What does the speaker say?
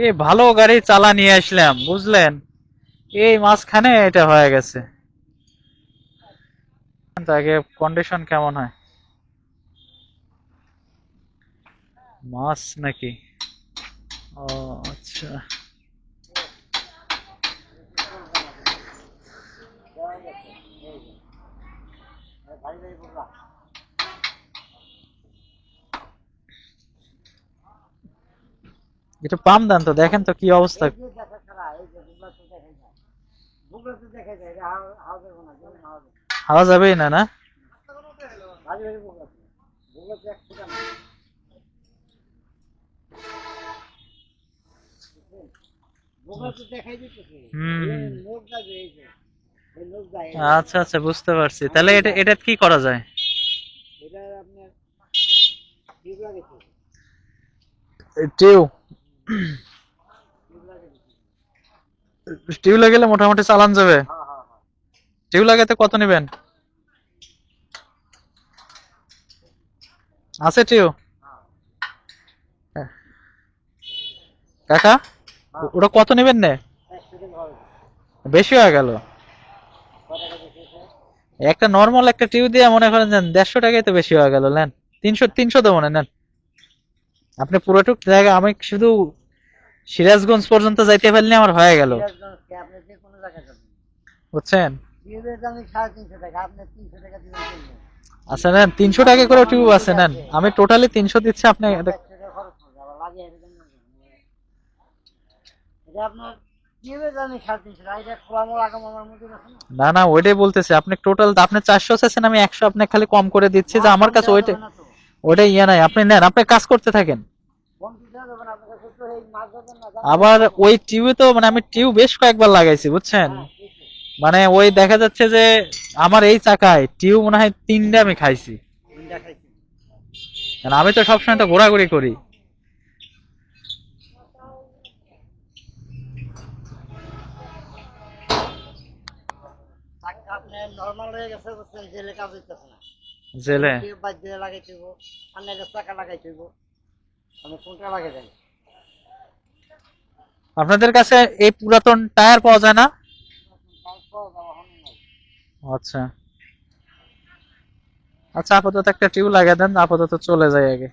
এই ভালো গাড়ি চালা নিয়ে আসলাম বুঝলেন, এই মাঝখানে এটা হয়ে গেছে। আগে কন্ডিশন কেমন হয়? মাছ নাকি? ও আচ্ছা। এটা পাম দেন তো, দেখেন তো কি অবস্থা। হাওয়া যাবেই না না? হুম। আচ্ছা আচ্ছা, বুঝতে পারছি। তাহলে এটা এটা কি করা যায়? টিউ টিউ লাগালে মোটামুটি চালান যাবে। টিউ লাগাতে কত নেবেন? আছে টিউ? কাকা, ওটা কত নেবেন নে? বেশি হয়ে গেল। একটা নর্মাল একটা টিউ দিয়ে মনে করেন যে 150 টাকাই তো বেশি হয়ে গেল। নেন, 300 দেবো না, নেন। আপনি পুরোটুক জায়গা, আমি শুধু সিরাজগঞ্জ পর্যন্ত যাইতে পারলে আমার হয়ে গেল, বুঝছেন? আচ্ছা নেন, 300 টাকা করে টিউব আছে, নেন। আমি টোটালি 300 দিচ্ছি, আপনি না না, ওইটাই বলতেছি। আপনি টোটাল আপনি 400 চাইছেন, আমি 100 আপনাকে খালি কম করে দিচ্ছি, যে আমার কাছে ওইটা ওইটাই ইয়ে নাই। আপনি নেন, আপনি কাজ করতে থাকেন। আবার ওই টিউবে তো মানে আমি টিউব বেশ কয়েকবার লাগাইছি, বুঝছেন? মানে ওই দেখা যাচ্ছে যে আমার এই চাকায় টিউব মনে হয় 3টা আমি খাইছি। কারণ আমি তো সবসময় তো ঘোরাঘুরি করি। জেলে আপনাদের কাছে এই পুরাতন টায়ার পাওয়া যায় না? আচ্ছা আচ্ছা, আপাতত একটা টিউব লাগিয়ে দেন, আপাতত চলে যায় আগে।